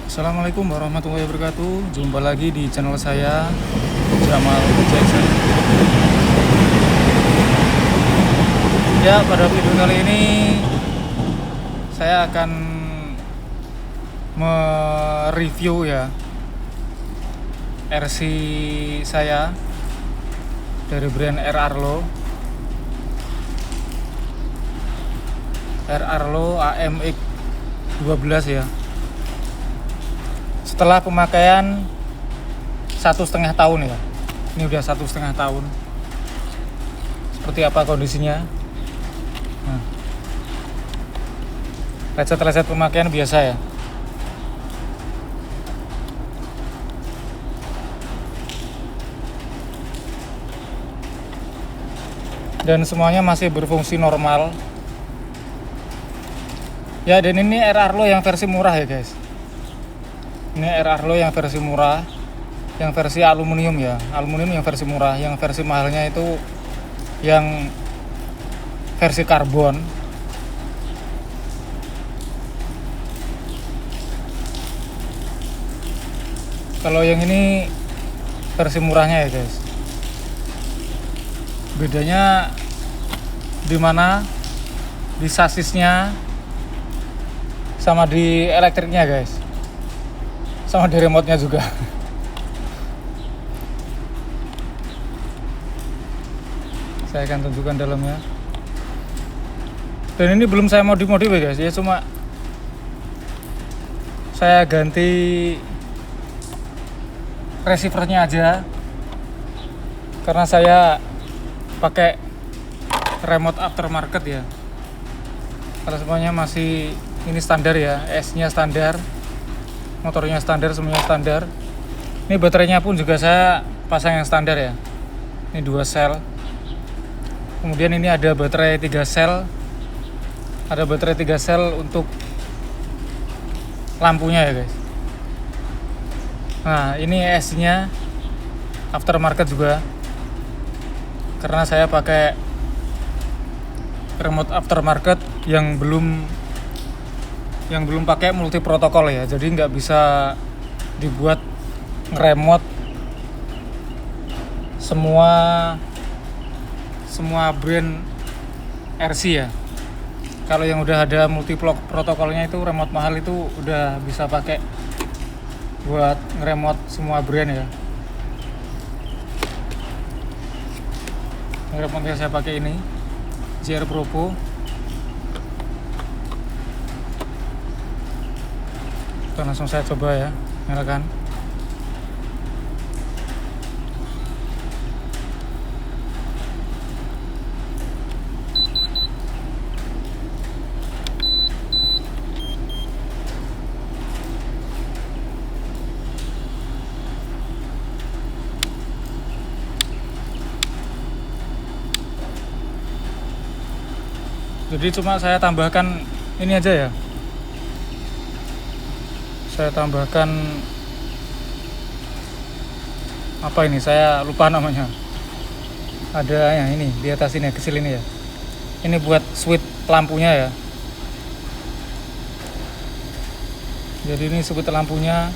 Assalamualaikum warahmatullahi wabarakatuh. Jumpa lagi di channel saya, Jamal Jackson. Ya, pada video kali ini saya akan mereview ya RC saya dari brand R Arlo AMX 12 ya. Setelah pemakaian 1,5 tahun ya, ini udah 1,5 tahun. Seperti apa kondisinya? Nah, lecet-lecet pemakaian biasa ya. Dan semuanya masih berfungsi normal. Ya, dan ini R Arlo yang versi murah ya guys. Ini R Arlo yang versi murah, yang versi aluminium ya, aluminium yang versi murah. Yang versi mahalnya itu yang versi karbon. Kalau yang ini versi murahnya ya guys. Bedanya di mana? Di sasisnya sama di elektriknya guys. Sama di remote-nya juga. Saya akan tunjukkan dalamnya. Dan ini belum saya modif-modif ya guys, ya cuma saya ganti receiver-nya aja. Karena saya pakai remote aftermarket ya. Kalau semuanya masih ini standar ya, S-nya standar. Motornya standar, semuanya standar. Ini baterainya pun juga saya pasang yang standar ya. Ini 2 sel. Kemudian ini ada baterai 3 sel. Ada baterai 3 sel untuk lampunya ya guys. Nah, ini S-nya aftermarket juga. Karena saya pakai remote aftermarket yang belum pakai multi protokol ya, jadi nggak bisa dibuat ngeremote semua brand RC ya. Kalau yang udah ada multi protokolnya itu remote mahal itu udah bisa pakai buat ngeremote semua brand ya. Remote yang saya pakai ini JR Propo. Langsung saya coba ya, nyalakan. Jadi cuma saya tambahkan ini aja ya. Saya tambahkan apa ini, saya lupa namanya. Ada yang ini di atas ini, kecil ini ya. Ini buat switch lampunya ya. Jadi ini switch lampunya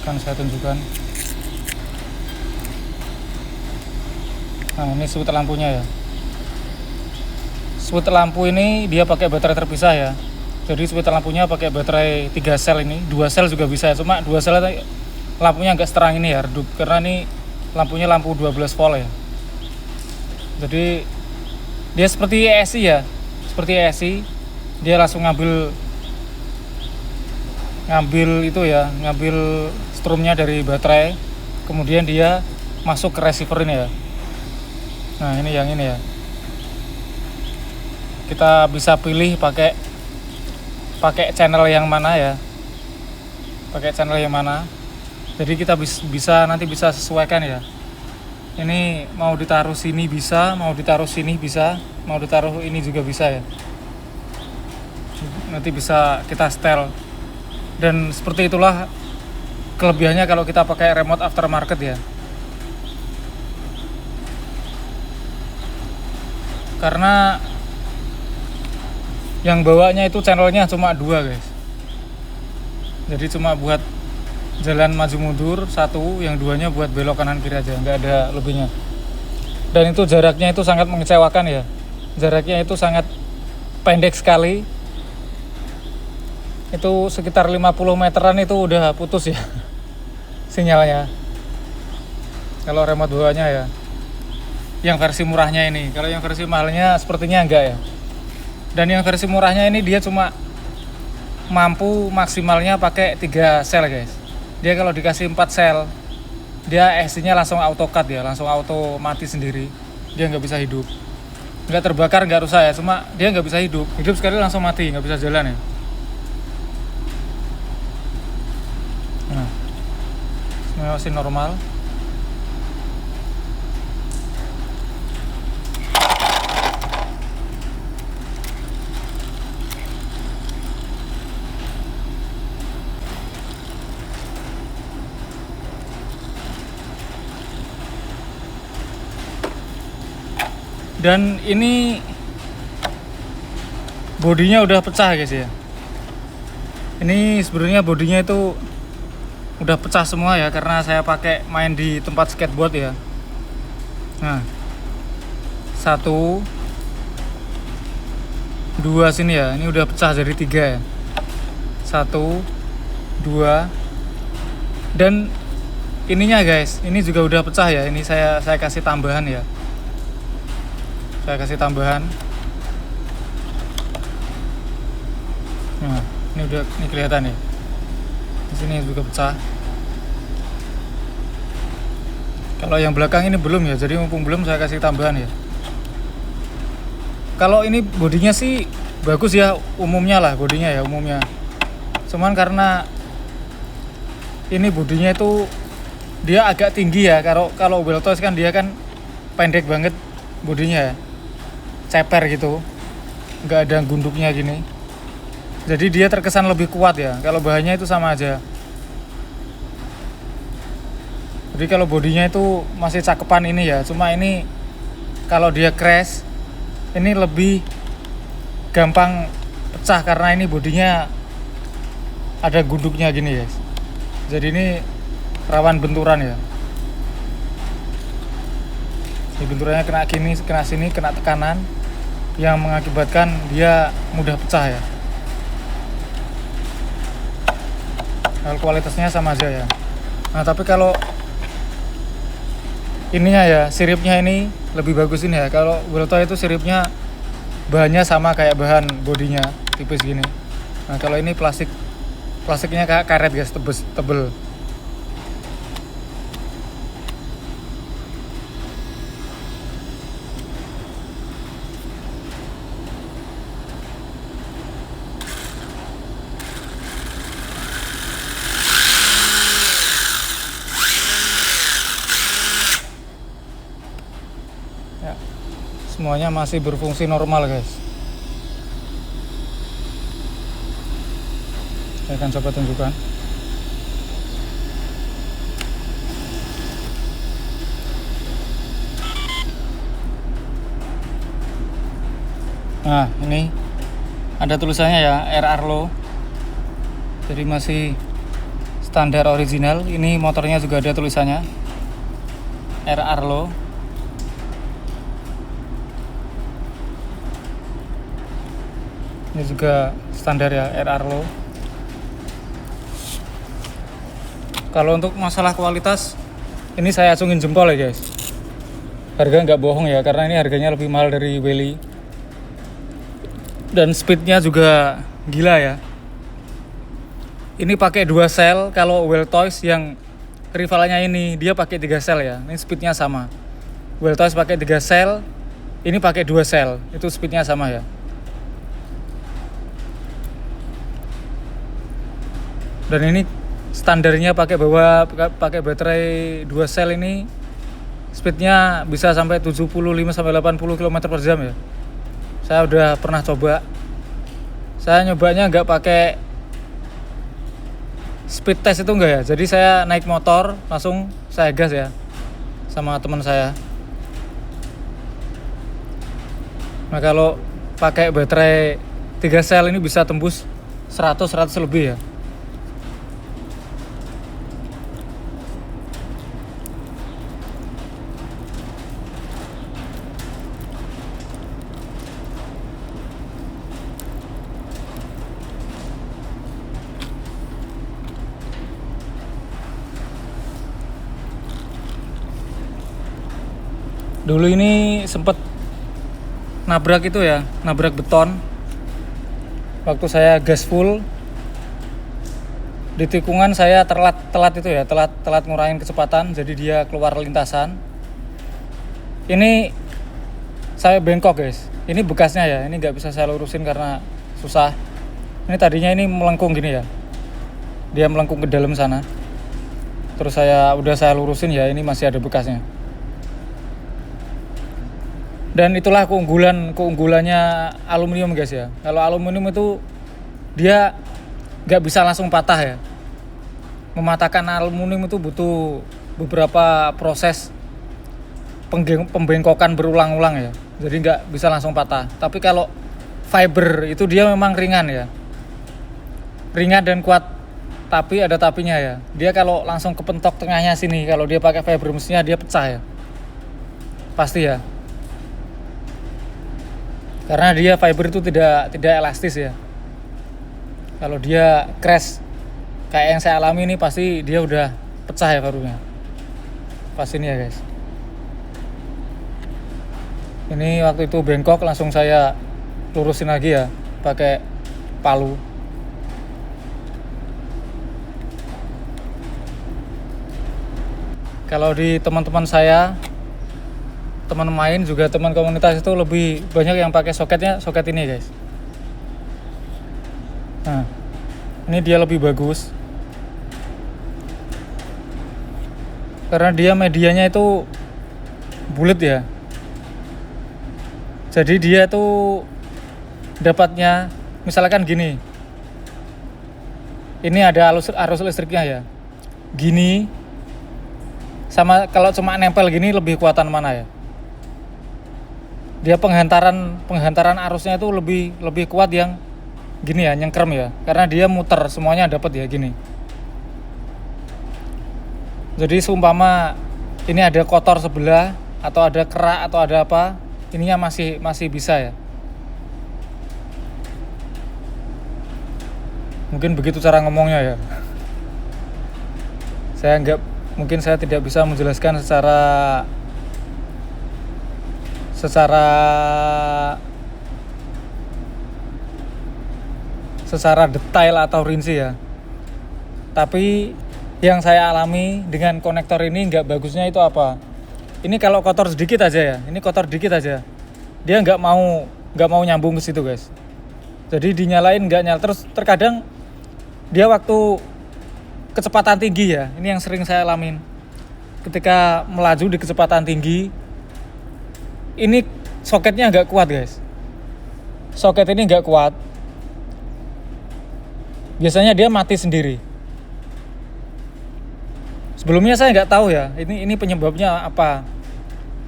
akan saya tunjukkan. Nah, ini switch lampunya ya. Switch lampu ini dia pakai baterai terpisah ya. Jadi switch lampunya pakai baterai 3 sel ini, 2 sel juga bisa ya. Cuma 2 sel lampunya agak seterang ini ya, redup, karena ini lampunya lampu 12 volt ya. Jadi dia seperti ESI ya. Seperti ESI, dia langsung ngambil itu ya, ngambil strumnya dari baterai. Kemudian dia masuk ke receiver ini ya. Nah, ini yang ini ya. Kita bisa pilih pakai channel yang mana ya, pakai channel yang mana. Jadi kita bisa nanti bisa sesuaikan ya. Ini mau ditaruh sini bisa, mau ditaruh sini bisa, mau ditaruh ini juga bisa ya. Nanti bisa kita setel. Dan seperti itulah kelebihannya kalau kita pakai remote aftermarket ya. Karena Yang bawanya itu channelnya cuma 2 guys. Jadi cuma buat jalan maju mundur satu, yang duanya buat belok kanan kiri aja, nggak ada lebihnya. Dan itu jaraknya itu sangat mengecewakan ya. Jaraknya itu sangat pendek sekali. Itu sekitar 50 meteran itu udah putus ya sinyalnya. Kalau remote bawahnya ya. Yang versi murahnya ini. Kalau yang versi mahalnya sepertinya enggak ya. Dan yang versi murahnya ini dia cuma mampu maksimalnya pakai 3 sel guys. Dia kalau dikasih 4 sel, dia SC-nya langsung auto cut ya, langsung auto mati sendiri. Dia nggak bisa hidup, nggak terbakar, nggak rusak ya, cuma dia nggak bisa hidup sekali langsung mati, nggak bisa jalan ya. Nah, masih normal. Dan ini bodinya udah pecah guys ya. Ini sebenarnya bodinya itu udah pecah semua ya, karena saya pakai main di tempat skateboard ya. Nah, 1, 2 sini ya, ini udah pecah jadi 3 ya. 1, 2, dan ininya guys, ini juga udah pecah ya. Ini saya kasih tambahan ya. Saya kasih tambahan. Nah, ini kelihatan nih. Di sini juga pecah. Kalau yang belakang ini belum ya, jadi mumpung belum saya kasih tambahan ya. Kalau ini bodinya sih bagus ya, umumnya lah bodinya ya, umumnya. Cuman karena ini bodinya itu dia agak tinggi ya. Kalau Weltoys kan dia kan pendek banget bodinya ya. Ceper gitu, nggak ada gunduknya gini, jadi dia terkesan lebih kuat ya. Kalau bahannya itu sama aja, jadi kalau bodinya itu masih cakepan ini ya, cuma ini kalau dia crash ini lebih gampang pecah karena ini bodinya ada gunduknya gini guys, jadi ini rawan benturan ya. Jadi benturannya kena gini, kena sini, kena tekanan yang mengakibatkan dia mudah pecah ya. Kalau kualitasnya sama aja ya. Nah, tapi kalau ininya ya, siripnya ini lebih bagus ini ya. Kalau Weltoys itu siripnya bahannya sama kayak bahan bodinya, tipis gini. Nah, kalau ini plastiknya kayak karet guys, tebel. Semuanya masih berfungsi normal guys. Saya akan coba tunjukkan. Nah, ini ada tulisannya ya, RR Low. Jadi masih standar original. Ini motornya juga ada tulisannya RR Low. Ini juga standar ya, RR Low. Kalau untuk masalah kualitas, ini saya acungin jempol ya guys. Harga nggak bohong ya, karena ini harganya lebih mahal dari Welly. Dan speednya juga gila ya. Ini pakai 2 sel. Kalau Weltoys yang rivalnya ini dia pakai 3 sel ya. Ini speednya sama. Weltoys pakai 3 sel, ini pakai 2 sel. Itu speednya sama ya. Dan ini standarnya pakai baterai 2 sel ini speednya bisa sampai 75 sampai 80 km per jam ya. Saya udah pernah coba. Saya nyobanya nggak pakai speed test itu enggak ya. Jadi saya naik motor langsung saya gas ya sama teman saya. Nah, kalau pakai baterai 3 sel ini bisa tembus 100 lebih ya. Dulu ini sempet nabrak itu ya, nabrak beton. Waktu saya gas full di tikungan, saya telat itu ya, telat ngurangin kecepatan, jadi dia keluar lintasan. Ini saya bengkok guys. Ini bekasnya ya, ini nggak bisa saya lurusin karena susah. Ini tadinya ini melengkung gini ya, dia melengkung ke dalam sana. Terus saya lurusin ya, ini masih ada bekasnya. Dan itulah keunggulannya aluminium guys ya. Kalau aluminium itu dia nggak bisa langsung patah ya. Mematahkan aluminium itu butuh beberapa proses pembengkokan berulang-ulang ya. Jadi nggak bisa langsung patah. Tapi kalau fiber itu dia memang ringan ya. Ringan dan kuat. Tapi ada tapinya ya. Dia kalau langsung kepentok tengahnya sini, kalau dia pakai fiber mestinya dia pecah ya. Pasti ya. Karena dia fiber itu tidak elastis ya. Kalau dia crash kayak yang saya alami ini, pasti dia udah pecah ya fibernya. Pas ini ya guys. Ini waktu itu bengkok, langsung saya lurusin lagi ya pakai palu. Kalau di teman-teman saya, teman main juga, teman komunitas itu lebih banyak yang pakai soket ini guys. Nah, ini dia lebih bagus karena dia medianya itu bulat ya. Jadi dia tuh dapatnya misalkan gini, ini ada arus listriknya ya, gini sama kalau cuma nempel gini, lebih kuatan mana ya? Dia penghantaran arusnya itu lebih kuat yang gini ya, nyengkrem ya, karena dia muter semuanya dapat ya gini. Jadi seumpama ini ada kotor sebelah atau ada kerak atau ada apa, ininya masih bisa ya. Mungkin begitu cara ngomongnya ya. Saya tidak bisa menjelaskan secara detail atau rinci ya. Tapi yang saya alami dengan konektor ini nggak bagusnya itu apa? Ini kalau kotor sedikit aja ya, ini kotor dikit aja, dia nggak mau nyambung ke situ guys. Jadi dinyalain nggak nyala, terus terkadang dia waktu kecepatan tinggi ya, ini yang sering saya alamin. Ketika melaju di kecepatan tinggi, ini soketnya nggak kuat guys. Soket ini nggak kuat. Biasanya dia mati sendiri. Sebelumnya saya nggak tahu ya, ini penyebabnya apa.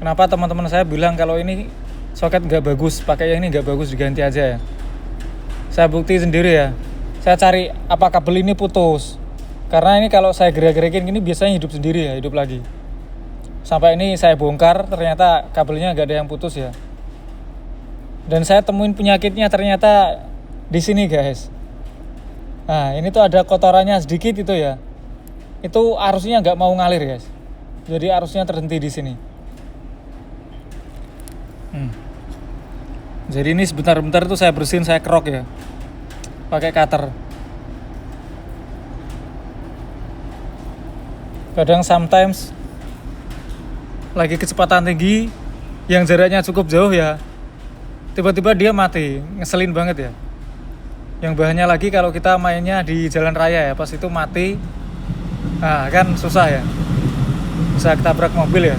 Kenapa teman-teman saya bilang kalau ini soket nggak bagus, pakai yang ini nggak bagus, diganti aja ya. Saya bukti sendiri ya. Saya cari apa kabel ini putus. Karena ini kalau saya gerak-gerakin gini biasanya hidup sendiri ya, hidup lagi. Sampai ini saya bongkar, ternyata kabelnya nggak ada yang putus ya. Dan saya temuin penyakitnya ternyata di sini guys. Nah ini tuh ada kotorannya sedikit itu ya. Itu arusnya nggak mau ngalir guys. Jadi arusnya terhenti di sini. Jadi ini sebentar-bentar tuh saya bersihin, saya kerok ya, pakai cutter. Kadang sometimes lagi kecepatan tinggi yang jaraknya cukup jauh ya, tiba-tiba dia mati, ngeselin banget ya. Yang bahannya lagi kalau kita mainnya di jalan raya ya, pas itu mati, nah kan susah ya, bisa ketabrak mobil ya.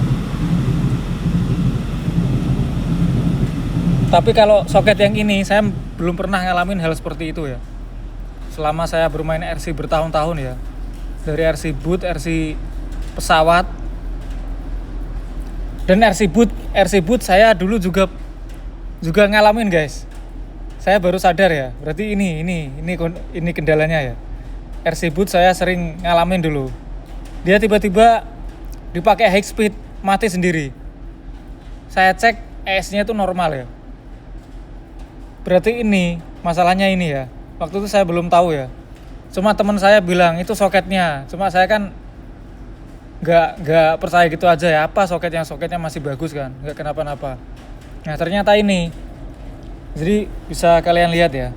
Tapi kalau soket yang ini saya belum pernah ngalamin hal seperti itu ya. Selama saya bermain RC bertahun-tahun ya, dari RC boot, RC pesawat, dan RC boot saya dulu juga ngalamin guys. Saya baru sadar ya, berarti ini kendalanya ya. RC boot saya sering ngalamin dulu. Dia tiba-tiba dipakai high speed, mati sendiri. Saya cek ES-nya itu normal ya. Berarti ini masalahnya ini ya. Waktu itu saya belum tahu ya. Cuma teman saya bilang itu soketnya. Cuma saya kan nggak percaya gitu aja ya. Apa soketnya masih bagus kan, nggak kenapa-napa. Nah ternyata ini. Jadi bisa kalian lihat ya.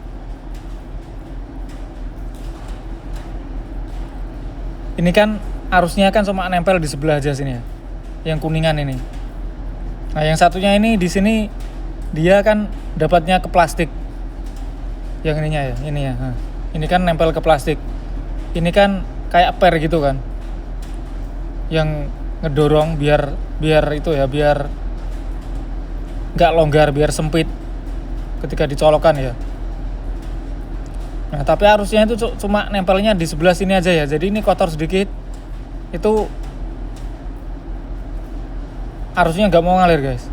Ini kan arusnya kan cuma nempel di sebelah aja sini ya. Yang kuningan ini. Nah, yang satunya ini di sini dia kan dapatnya ke plastik. Yang ininya ya, ini ya. Nah, ini kan nempel ke plastik. Ini kan kayak per gitu kan. Yang ngedorong biar itu ya, biar nggak longgar, biar sempit ketika dicolokkan ya. Nah, tapi arusnya itu cuma nempelnya di sebelah sini aja ya. Jadi ini kotor sedikit. Itu arusnya nggak mau ngalir guys.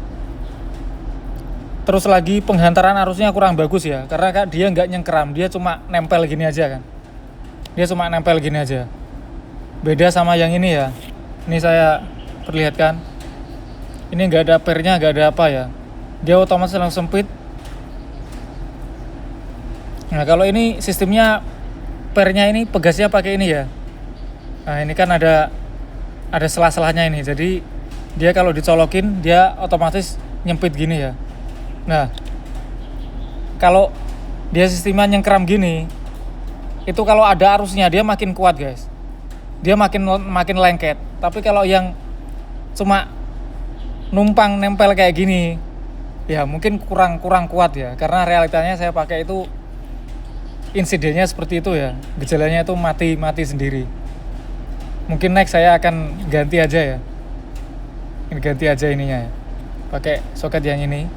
Terus lagi penghantaran arusnya kurang bagus ya. Karena kan dia nggak nyengkeram, dia cuma nempel gini aja kan. Dia cuma nempel gini aja. Beda sama yang ini ya. Ini saya perlihatkan. Ini nggak ada pernya, nggak ada apa ya. Dia otomatis langsung sempit. Nah kalau ini sistemnya pernya ini pegasnya pakai ini ya. Nah ini kan ada sela-selanya ini. Jadi dia kalau dicolokin dia otomatis nyempit gini ya. Nah kalau dia sistemnya nyengkeram gini, itu kalau ada arusnya dia makin kuat guys. Dia makin lengket. Tapi kalau yang cuma numpang nempel kayak gini, ya mungkin kurang kuat ya. Karena realitanya saya pakai itu insidennya seperti itu ya, gejalanya itu mati sendiri. Mungkin next saya akan ganti aja ya, ganti aja ininya ya, pakai soket yang ini.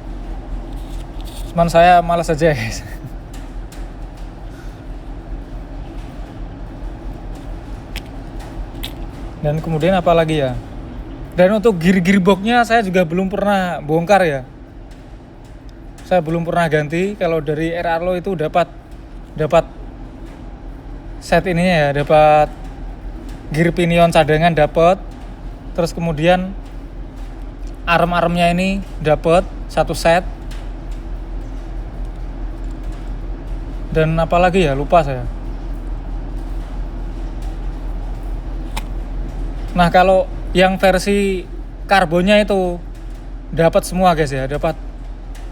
Cuman saya malas aja guys. Dan kemudian apa lagi ya, dan untuk gearboxnya saya juga belum pernah bongkar ya. Saya belum pernah ganti. Kalau dari RRLO itu dapat set ininya ya, dapat gear pinion cadangan dapat, terus kemudian arm-armnya ini dapat satu set, dan apa lagi ya, lupa saya. Nah kalau yang versi karbonnya itu dapat semua guys ya, dapat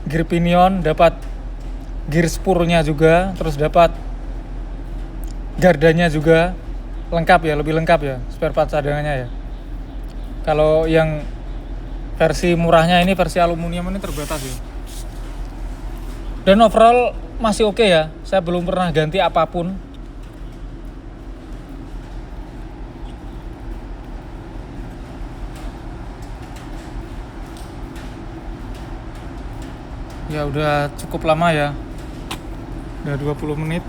gear pinion, dapat gear spurnya juga, terus dapat gardanya juga, lengkap ya, lebih lengkap ya spare part cadangannya ya. Kalau yang versi murahnya ini, versi aluminium ini terbatas ya. Dan overall masih oke ya, saya belum pernah ganti apapun. Ya udah cukup lama ya, udah 20 menit.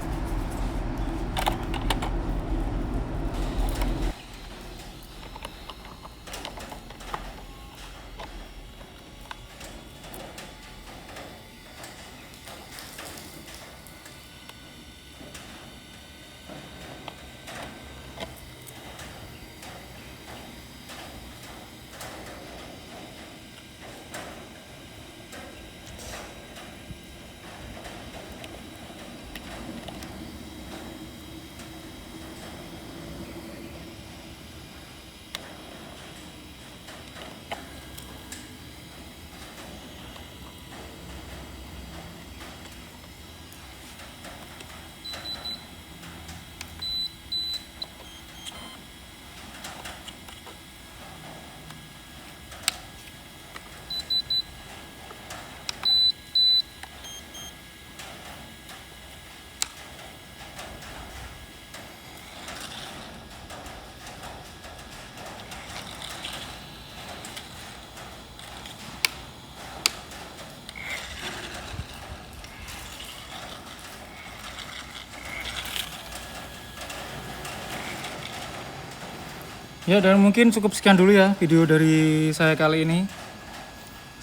Ya, dan mungkin cukup sekian dulu ya video dari saya kali ini.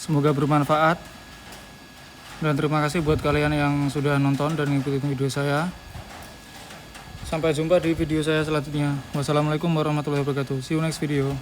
Semoga bermanfaat. Dan terima kasih buat kalian yang sudah nonton dan ngikutin video saya. Sampai jumpa di video saya selanjutnya. Wassalamualaikum warahmatullahi wabarakatuh. See you next video.